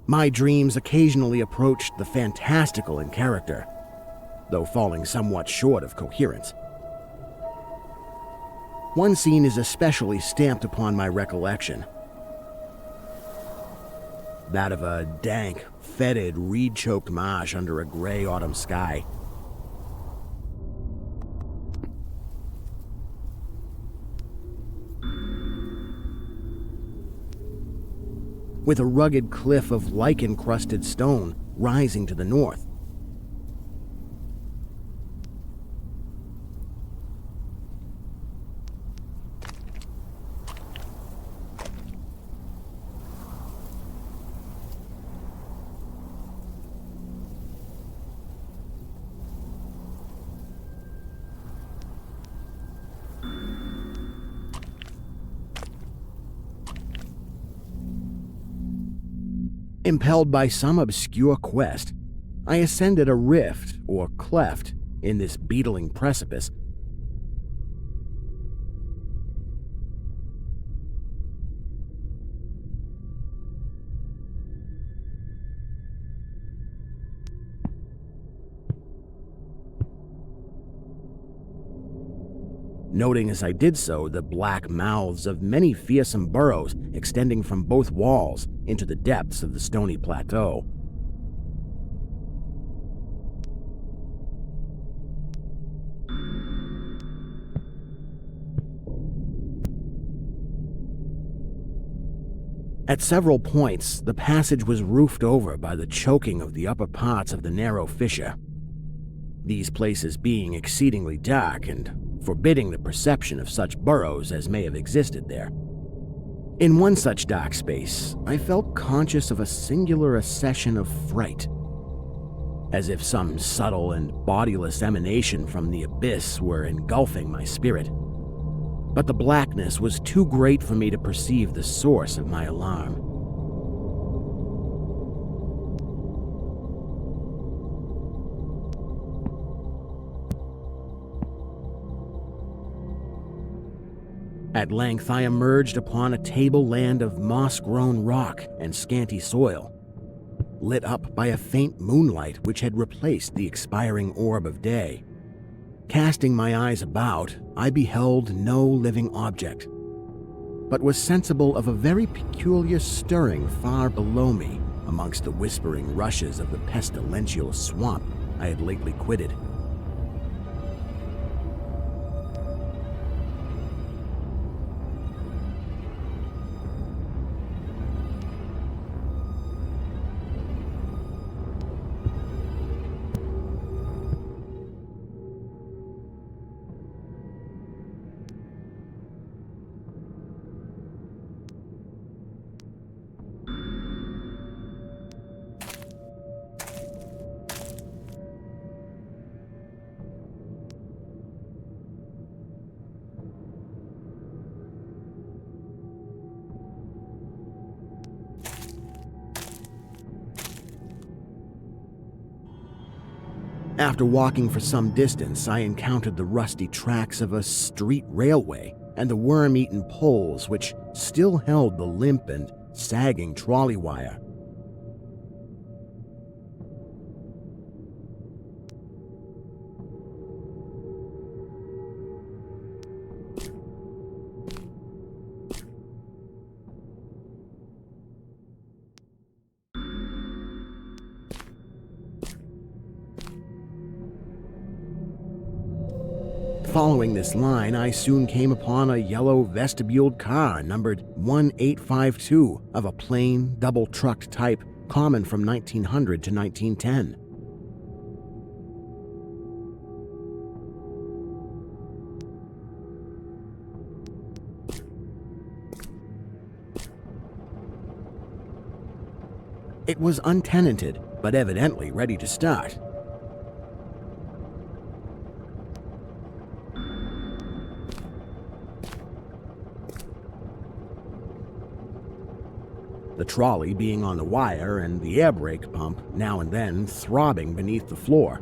My dreams occasionally approached the fantastical in character, though falling somewhat short of coherence. One scene is especially stamped upon my recollection. That of a dank, fetid, reed-choked marsh under a gray autumn sky. With a rugged cliff of lichen-crusted stone rising to the north. Impelled by some obscure quest, I ascended a rift or cleft in this beetling precipice. Noting as I did so the black mouths of many fearsome burrows extending from both walls into the depths of the stony plateau. At several points, the passage was roofed over by the choking of the upper parts of the narrow fissure, these places being exceedingly dark and forbidding the perception of such burrows as may have existed there. In one such dark space, I felt conscious of a singular accession of fright, as if some subtle and bodiless emanation from the abyss were engulfing my spirit. But the blackness was too great for me to perceive the source of my alarm. At length, I emerged upon a tableland of moss-grown rock and scanty soil, lit up by a faint moonlight which had replaced the expiring orb of day. Casting my eyes about, I beheld no living object, but was sensible of a very peculiar stirring far below me amongst the whispering rushes of the pestilential swamp I had lately quitted. After walking for some distance, I encountered the rusty tracks of a street railway and the worm-eaten poles which still held the limp and sagging trolley wire. Following this line, I soon came upon a yellow vestibuled car numbered 1852 of a plain, double-trucked type common from 1900 to 1910. It was untenanted, but evidently ready to start. The trolley being on the wire and the air brake pump now and then throbbing beneath the floor.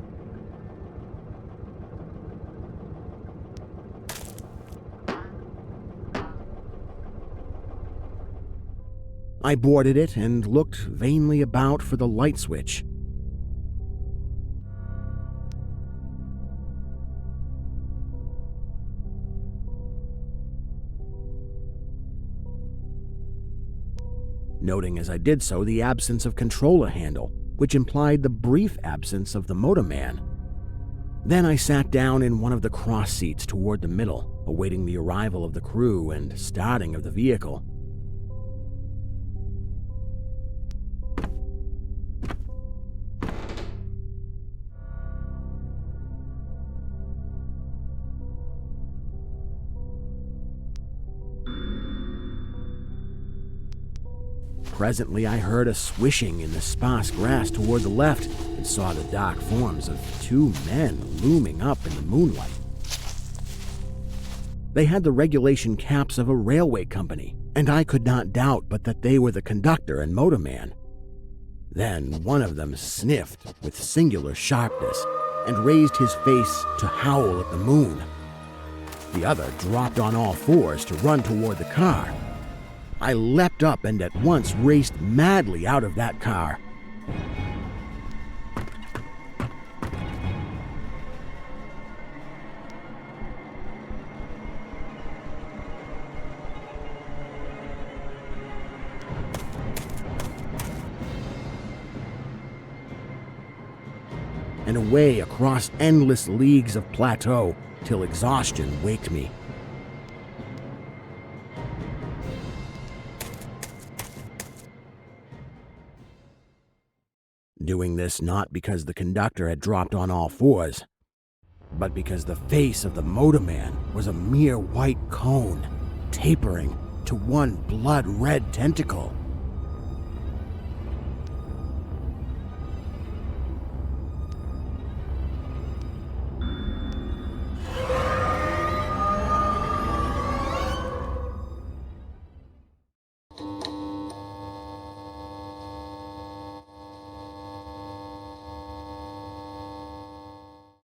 I boarded it and looked vainly about for the light switch. Noting as I did so the absence of controller handle, which implied the brief absence of the motorman. Then I sat down in one of the cross seats toward the middle, awaiting the arrival of the crew and starting of the vehicle. Presently, I heard a swishing in the sparse grass toward the left and saw the dark forms of two men looming up in the moonlight. They had the regulation caps of a railway company, and I could not doubt but that they were the conductor and motorman. Then one of them sniffed with singular sharpness and raised his face to howl at the moon. The other dropped on all fours to run toward the car. I leapt up and at once raced madly out of that car. And away across endless leagues of plateau till exhaustion waked me. Doing this not because the conductor had dropped on all fours, but because the face of the motorman was a mere white cone, tapering to one blood-red tentacle.